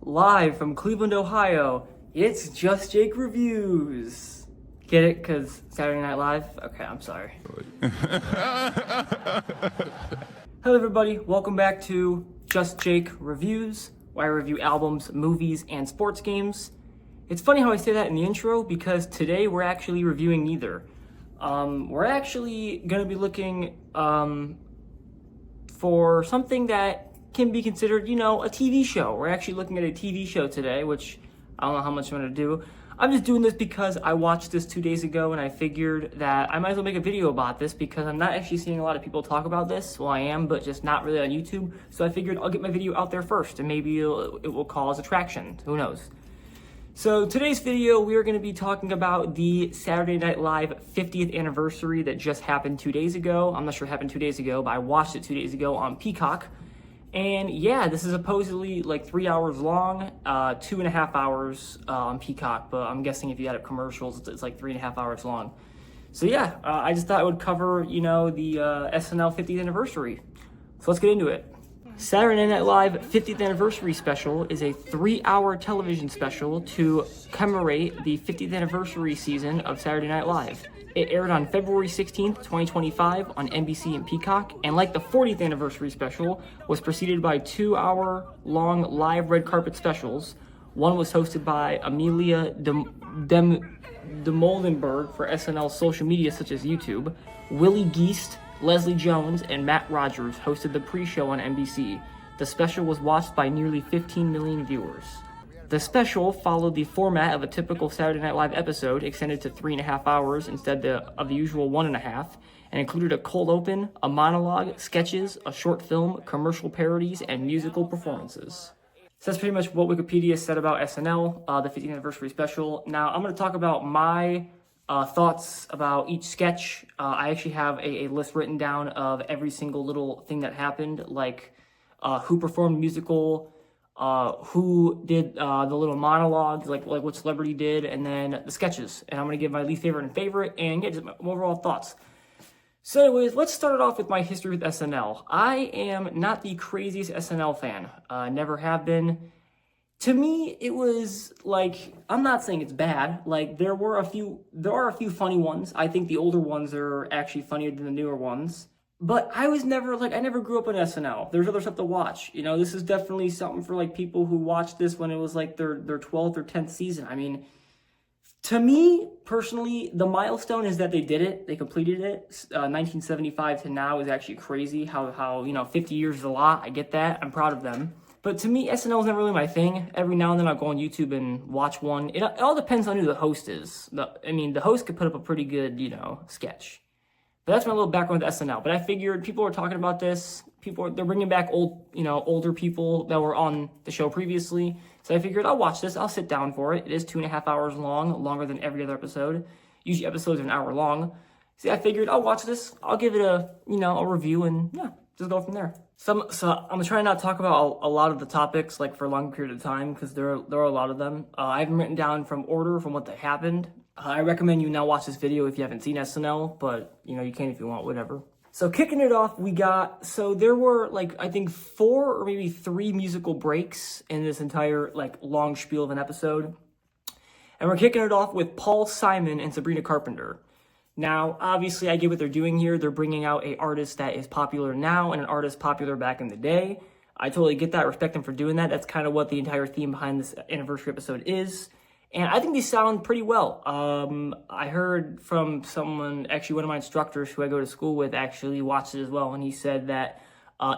live from Cleveland, Ohio. It's Just Jake Reviews. Get it? Because Saturday Night Live? Okay, I'm sorry. Hello everybody, welcome back to Just Jake Reviews, where I review albums, movies, and sports games. It's funny how I say that in the intro because today we're actually reviewing neither. We're actually going to be looking for something that can be considered, a TV show. We're actually looking at a TV show today, which I don't know how much I'm going to do. I'm just doing this because I watched this 2 days ago and I figured that I might as well make a video about this because I'm not actually seeing a lot of people talk about this. Well, I am, but just not really on YouTube. So I figured I'll get my video out there first and maybe it will cause attraction. Who knows? So today's video, we are going to be talking about the Saturday Night Live 50th anniversary that just happened 2 days ago. I'm not sure it happened 2 days ago, but I watched it 2 days ago on Peacock. And yeah, this is supposedly like 3 hours long, 2.5 hours on Peacock, but I'm guessing if you add up commercials, it's like 3.5 hours long. So yeah, I just thought I would cover, the SNL 50th anniversary. So let's get into it. Saturday Night Live 50th anniversary special is a 3-hour television special to commemorate the 50th anniversary season of Saturday Night Live. It aired on February 16th, 2025 on NBC and Peacock, and like the 40th anniversary special, was preceded by 2-hour-long live red carpet specials. One was hosted by Amelia DeMoldenberg for SNL's social media such as YouTube. Willie Geist, Leslie Jones, and Matt Rogers hosted the pre-show on NBC. The special was watched by nearly 15 million viewers. The special followed the format of a typical Saturday Night Live episode, extended to 3.5 hours instead of the usual 1.5, and included a cold open, a monologue, sketches, a short film, commercial parodies, and musical performances. So that's pretty much what Wikipedia said about SNL, the 50th anniversary special. Now I'm going to talk about my thoughts about each sketch. I actually have a list written down of every single little thing that happened, like who performed musical, who did the little monologues, like what celebrity did, and then the sketches. And I'm going to give my least favorite and favorite, and yeah, just my overall thoughts. So anyways, let's start it off with my history with SNL. I am not the craziest SNL fan. Never have been. To me, it was like, I'm not saying it's bad. Like there are a few funny ones. I think the older ones are actually funnier than the newer ones. But I was never, I never grew up on SNL. There's other stuff to watch. This is definitely something for, people who watched this when it was, their 12th or 10th season. I mean, to me, personally, the milestone is that they did it. They completed it. 1975 to now is actually crazy. How 50 years is a lot. I get that. I'm proud of them. But to me, SNL is never really my thing. Every now and then I'll go on YouTube and watch one. It all depends on who the host is. The host could put up a pretty good, sketch. But that's my little background with SNL. But I figured people were talking about this. They're bringing back older people that were on the show previously. So I figured I'll watch this. I'll sit down for it. It is 2.5 hours long, longer than every other episode. Usually episodes are an hour long. So I figured I'll watch this. I'll give it a review and yeah, just go from there. So I'm gonna try not to talk about a lot of the topics for a long period of time because there are a lot of them. I have them written down from what they happened. I recommend you now watch this video if you haven't seen SNL, but you can if you want, whatever. So kicking it off, there were I think 4 or maybe 3 musical breaks in this entire long spiel of an episode. And we're kicking it off with Paul Simon and Sabrina Carpenter. Now, obviously, I get what they're doing here. They're bringing out an artist that is popular now and an artist popular back in the day. I totally get that, respect them for doing that. That's kind of what the entire theme behind this anniversary episode is. And I think these sound pretty well. I heard from someone, actually one of my instructors who I go to school with actually watched it as well. And he said that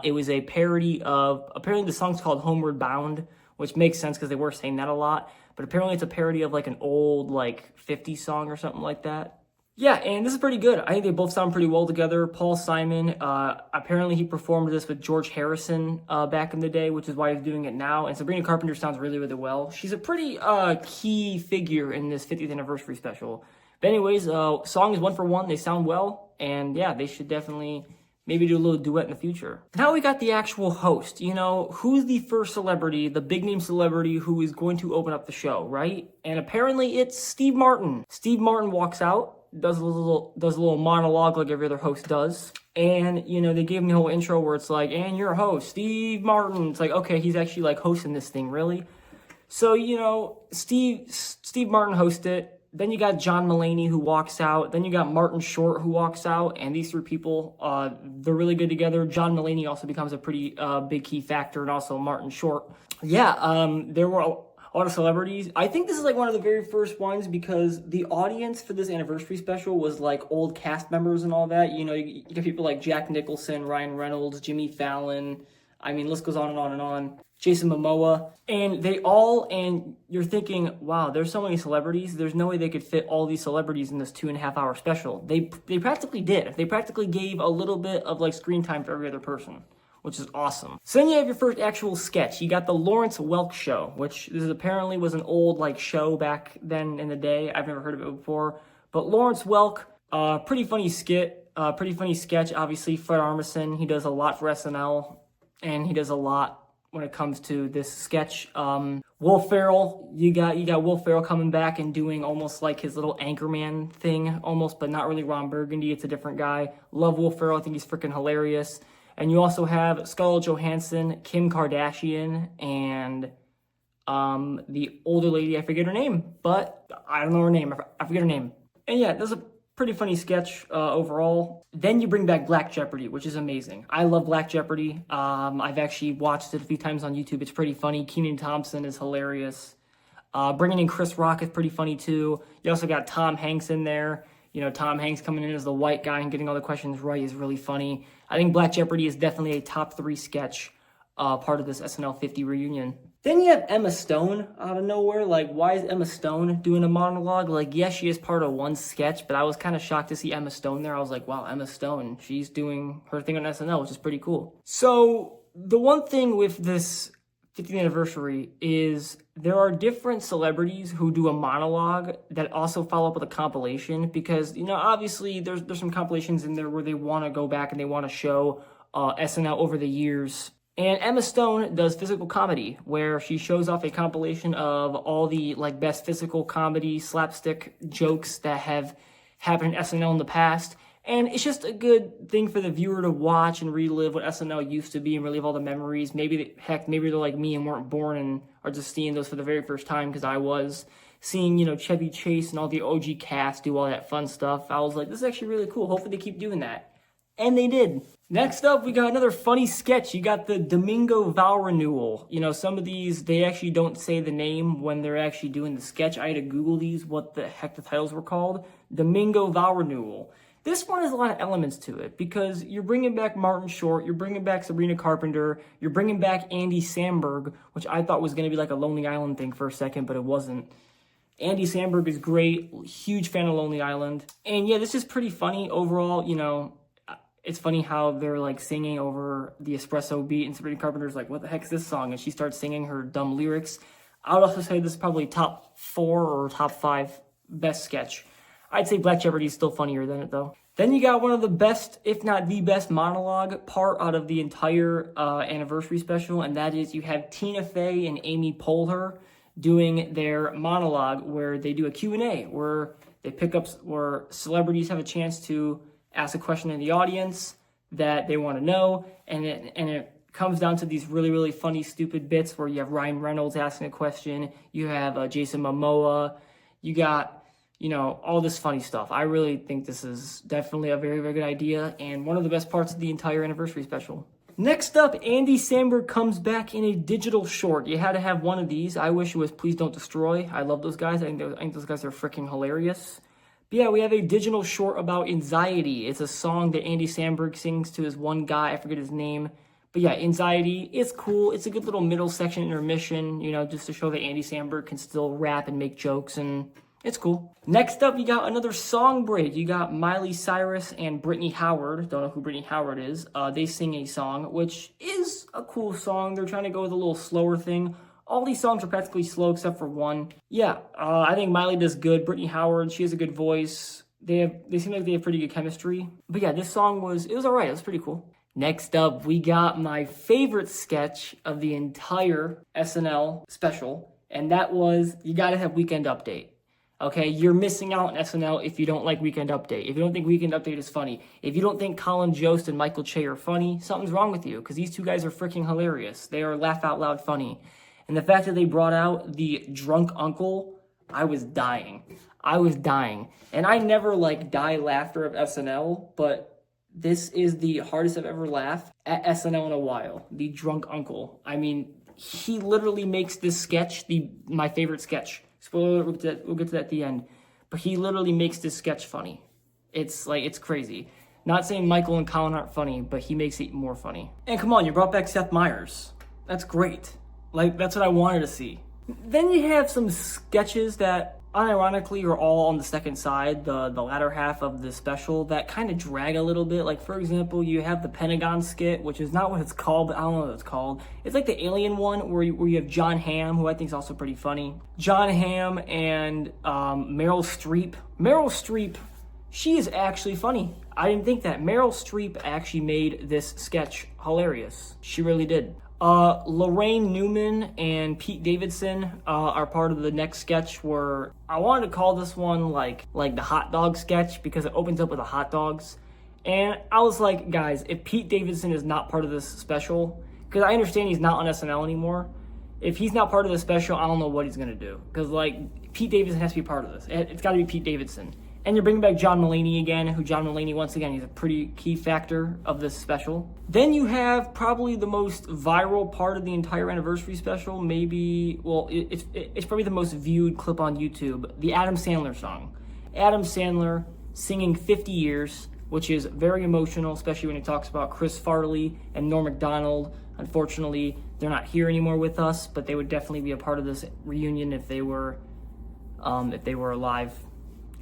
it was a parody of, apparently the song's called Homeward Bound, which makes sense because they were saying that a lot. But apparently it's a parody of an old 50s song or something like that. Yeah, and this is pretty good. I think they both sound pretty well together. Paul Simon, apparently he performed this with George Harrison back in the day, which is why he's doing it now. And Sabrina Carpenter sounds really, really well. She's a pretty key figure in this 50th anniversary special. But anyways, song is 1 for 1. They sound well. And yeah, they should definitely maybe do a little duet in the future. Now we got the actual host. Who's the first celebrity, the big name celebrity who is going to open up the show, right? And apparently it's Steve Martin. Steve Martin walks out. Does a little monologue like every other host does. And, they gave him the whole intro where it's and your host, Steve Martin. It's okay, he's actually hosting this thing, really? So, Steve Martin hosted it. Then you got John Mulaney who walks out. Then you got Martin Short who walks out. And these three people, they're really good together. John Mulaney also becomes a pretty big key factor, and also Martin Short. Yeah, there were a lot of celebrities. I think this is like one of the very first ones because the audience for this anniversary special was like old cast members and all that. You get people like Jack Nicholson, Ryan Reynolds, Jimmy Fallon. I mean, list goes on and on and on. Jason Momoa, and you're thinking, wow, there's so many celebrities. There's no way they could fit all these celebrities in this 2.5 hour special. They practically did. They practically gave a little bit of like screen time for every other person, which is awesome. So then you have your first actual sketch. You got the Lawrence Welk Show, which this apparently was an old like show back then in the day. I've never heard of it before, but Lawrence Welk, pretty funny skit, pretty funny sketch. Obviously, Fred Armisen, he does a lot for SNL, and he does a lot when it comes to this sketch. Will Ferrell, you got Will Ferrell coming back and doing almost like his little Anchorman thing, almost, but not really Ron Burgundy. It's a different guy. Love Will Ferrell. I think he's freaking hilarious. And you also have Scarlett Johansson, Kim Kardashian, and the older lady, I forget her name, but I don't know her name. I forget her name. And yeah, there's a pretty funny sketch overall. Then you bring back Black Jeopardy, which is amazing. I love Black Jeopardy. I've actually watched it a few times on YouTube. It's pretty funny. Kenan Thompson is hilarious. Bringing in Chris Rock is pretty funny too. You also got Tom Hanks in there. Tom Hanks coming in as the white guy and getting all the questions right is really funny. I think Black Jeopardy is definitely a top 3 sketch part of this SNL 50 reunion. Then you have Emma Stone out of nowhere. Like, why is Emma Stone doing a monologue? Like, yes, she is part of one sketch, but I was kind of shocked to see Emma Stone there. I was like, wow, Emma Stone, she's doing her thing on SNL, which is pretty cool. So the one thing with this 50th anniversary is there are different celebrities who do a monologue that also follow up with a compilation because, obviously there's some compilations in there where they want to go back and they want to show SNL over the years. And Emma Stone does physical comedy, where she shows off a compilation of all the like best physical comedy slapstick jokes that have happened in SNL in the past. And it's just a good thing for the viewer to watch and relive what SNL used to be and relive all the memories. Maybe they're like me and weren't born and are just seeing those for the very first time, because I was seeing, Chevy Chase and all the OG cast do all that fun stuff. I was like, this is actually really cool. Hopefully they keep doing that. And they did. Next up, we got another funny sketch. You got the Domingo vow renewal. Some of these, they actually don't say the name when they're actually doing the sketch. I had to Google these, what the heck the titles were called. Domingo vow renewal. This one has a lot of elements to it because you're bringing back Martin Short, you're bringing back Sabrina Carpenter, you're bringing back Andy Samberg, which I thought was going to be like a Lonely Island thing for a second, but it wasn't. Andy Samberg is great, huge fan of Lonely Island. And yeah, this is pretty funny overall, It's funny how they're like singing over the espresso beat and Sabrina Carpenter's like, what the heck is this song? And she starts singing her dumb lyrics. I would also say this is probably top 4 or top 5 best sketch. I'd say Black Jeopardy is still funnier than it though. Then you got one of the best, if not the best monologue part out of the entire anniversary special. And that is you have Tina Fey and Amy Poehler doing their monologue where they do a Q&A where they pick up, where celebrities have a chance to ask a question in the audience that they want to know, and it comes down to these really, really funny, stupid bits where you have Ryan Reynolds asking a question, you have Jason Momoa, you got, all this funny stuff. I really think this is definitely a very, very good idea, and one of the best parts of the entire anniversary special. Next up, Andy Samberg comes back in a digital short. You had to have one of these. I wish it was Please Don't Destroy. I love those guys. I think those guys are freaking hilarious. But yeah, we have a digital short about anxiety. It's a song that Andy Samberg sings to his one guy. I forget his name. But yeah, anxiety. It's cool. It's a good little middle section intermission, just to show that Andy Samberg can still rap and make jokes, and it's cool. Next up, you got another song break. You got Miley Cyrus and Brittany Howard. Don't know who Brittany Howard is. They sing a song, which is a cool song. They're trying to go with a little slower thing. All these songs are practically slow except for one. Yeah, I think Miley does good. Brittany Howard, she has a good voice. They seem like they have pretty good chemistry. But yeah, this song was all right. It was pretty cool. Next up, we got my favorite sketch of the entire SNL special, and that was you gotta have Weekend Update. Okay, you're missing out on SNL if you don't like Weekend Update. If you don't think Weekend Update is funny. If you don't think Colin Jost and Michael Che are funny, something's wrong with you, because these two guys are freaking hilarious. They are laugh out loud funny. And the fact that they brought out the drunk uncle, I was dying. And I never like die laughter of SNL, but this is the hardest I've ever laughed at SNL in a while. The drunk uncle. I mean, he literally makes this sketch my favorite sketch. Spoiler alert, we'll get to that at the end. But he literally makes this sketch funny. It's crazy. Not saying Michael and Colin aren't funny, but he makes it more funny. And come on, you brought back Seth Meyers. That's great. Like, that's what I wanted to see. Then you have some sketches that unironically are all on the second side, the latter half of the special, that kind of drag a little bit. Like, for example, you have the Pentagon skit, which is not what it's called, but I don't know what it's called. It's like the alien one where you have John Hamm, who I think is also pretty funny. John Hamm and Meryl Streep. Meryl Streep, she is actually funny. I didn't think that. Meryl Streep actually made this sketch hilarious. She really did. Lorraine Newman and Pete Davidson are part of the next sketch, where I wanted to call this one like the hot dog sketch because it opens up with the hot dogs. And I was like, guys, if Pete Davidson is not part of this special, because I understand he's not on SNL anymore, if he's not part of the special, I don't know what he's going to do. Because like Pete Davidson has to be part of this. It's got to be Pete Davidson. And you're bringing back John Mulaney again, who John Mulaney, once again, he's a pretty key factor of this special. Then you have probably the most viral part of the entire anniversary special, maybe, well, it's probably the most viewed clip on YouTube, the Adam Sandler song. Adam Sandler singing 50 Years, which is very emotional, especially when he talks about Chris Farley and Norm Macdonald. Unfortunately, they're not here anymore with us, but they would definitely be a part of this reunion if they were alive.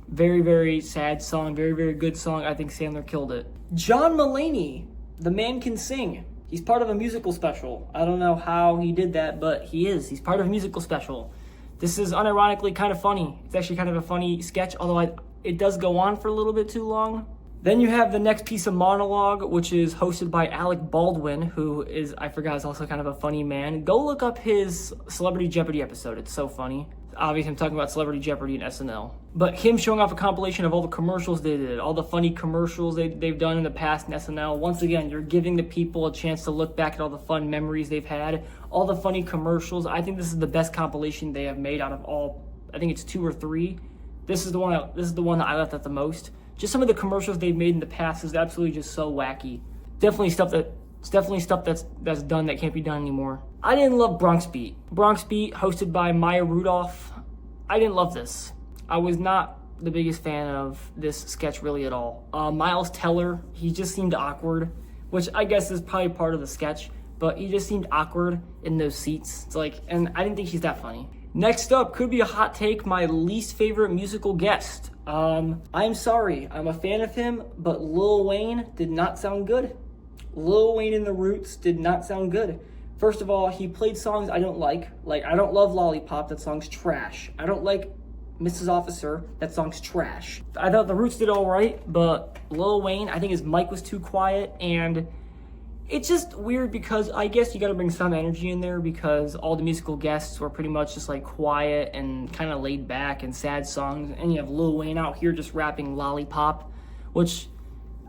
Very, very sad song. Very, very good song. I think Sandler killed it. John Mulaney, the man can sing. He's part of a musical special. I don't know how he did that, but he is. He's part of a musical special. This is unironically kind of funny. It's actually kind of a funny sketch, although it does go on for a little bit too long. Then you have the next piece of monologue, which is hosted by Alec Baldwin, who is also kind of a funny man. Go look up his Celebrity Jeopardy episode. It's so funny. Obviously, I'm talking about Celebrity Jeopardy and SNL. But him showing off a compilation of all the commercials they did, all the funny commercials they've done in the past in SNL. Once again, you're giving the people a chance to look back at all the fun memories they've had, all the funny commercials. I think this is the best compilation they have made out of all. I think it's 2 or 3. This is the one that I laughed at the most. Just some of the commercials they've made in the past is absolutely just so wacky. Definitely stuff that's done that can't be done anymore. I didn't love Bronx Beat. Bronx Beat, hosted by Maya Rudolph. I didn't love this. I was not the biggest fan of this sketch really at all. Miles Teller, he just seemed awkward, which I guess is probably part of the sketch, but he just seemed awkward in those seats. It's like, and I didn't think he's that funny. Next up, could be a hot take, my least favorite musical guest. I'm sorry, I'm a fan of him, but Lil Wayne did not sound good. Lil Wayne and the Roots did not sound good. First of all, he played songs I don't like. Like, I don't love Lollipop, that song's trash. I don't like Mrs. Officer, that song's trash. I thought the Roots did all right, but Lil Wayne, I think his mic was too quiet, and it's just weird because I guess you gotta bring some energy in there because all the musical guests were pretty much just like quiet and kind of laid back and sad songs, and you have Lil Wayne out here just rapping Lollipop, which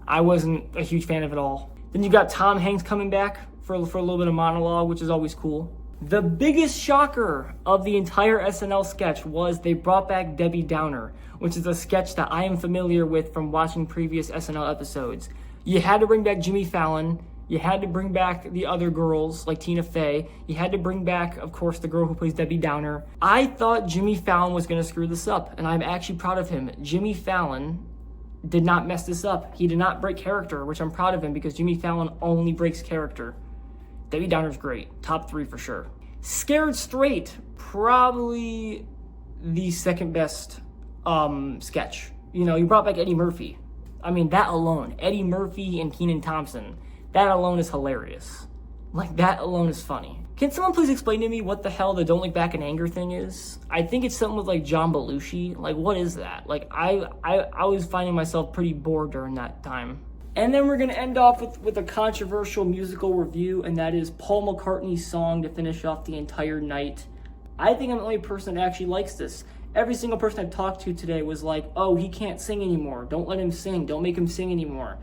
I wasn't a huge fan of at all. Then you got Tom Hanks coming back for a little bit of monologue, which is always cool. The biggest shocker of the entire SNL sketch was they brought back Debbie Downer, which is a sketch that I am familiar with from watching previous SNL episodes. You had to bring back Jimmy Fallon. You had to bring back the other girls like Tina Fey. You had to bring back, of course, the girl who plays Debbie Downer. I thought Jimmy Fallon was going to screw this up, and I'm actually proud of him. Jimmy Fallon did not mess this up. He did not break character, which I'm proud of him because Jimmy Fallon only breaks character. Debbie Downer's great. Top 3 for sure. Scared Straight, probably the second best sketch. You know, you brought back Eddie Murphy. I mean, that alone, Eddie Murphy and Kenan Thompson, that alone is hilarious. Like, that alone is funny. Can someone please explain to me what the hell the Don't Look Back in Anger thing is? I think it's something with, like, John Belushi. Like, what is that? Like, I was finding myself pretty bored during that time. And then we're going to end off with a controversial musical review, and that is Paul McCartney's song to finish off the entire night. I think I'm the only person that actually likes this. Every single person I've talked to today was like, oh, he can't sing anymore. Don't let him sing. Don't make him sing anymore.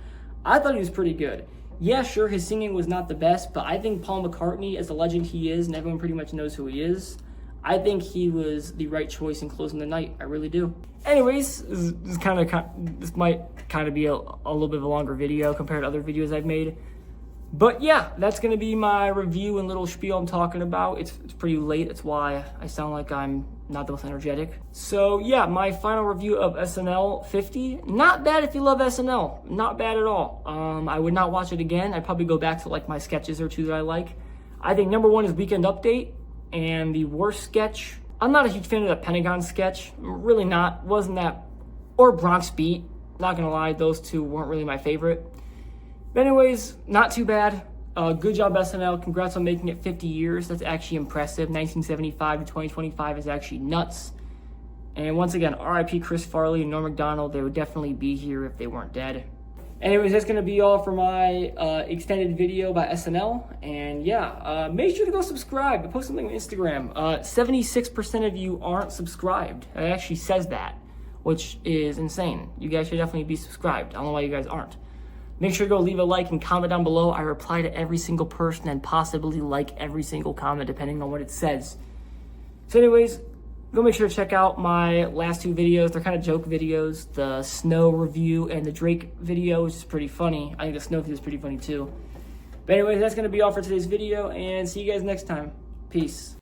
I thought he was pretty good. Yeah, sure, his singing was not the best, but I think Paul McCartney, as the legend he is, and everyone pretty much knows who he is, I think he was the right choice in closing the night. I really do. Anyways, this might kind of be a little bit of a longer video compared to other videos I've made. But yeah, that's going to be my review and little spiel I'm talking about. It's pretty late. That's why I sound like I'm not the most energetic. So yeah, my final review of SNL 50. Not bad if you love SNL. Not bad at all. I would not watch it again. I'd probably go back to like my sketches or two that I like. I think number one is Weekend Update. And the worst sketch, I'm not a huge fan of the Pentagon sketch. Really not. Wasn't that. Or Bronx Beat. Not going to lie, those two weren't really my favorite. But anyways, not too bad. Good job, SNL. Congrats on making it 50 years. That's actually impressive. 1975 to 2025 is actually nuts. And once again, RIP Chris Farley and Norm Macdonald. They would definitely be here if they weren't dead. Anyways, that's going to be all for my extended video by SNL. And yeah, make sure to go subscribe. I post something on Instagram. 76% of you aren't subscribed. It actually says that, which is insane. You guys should definitely be subscribed. I don't know why you guys aren't. Make sure to go leave a like and comment down below. I reply to every single person and possibly like every single comment depending on what it says. So anyways, go make sure to check out my last two videos. They're kind of joke videos. The snow review and the Drake video is pretty funny. I think the snow video is pretty funny too. But anyways, that's going to be all for today's video, and see you guys next time. Peace.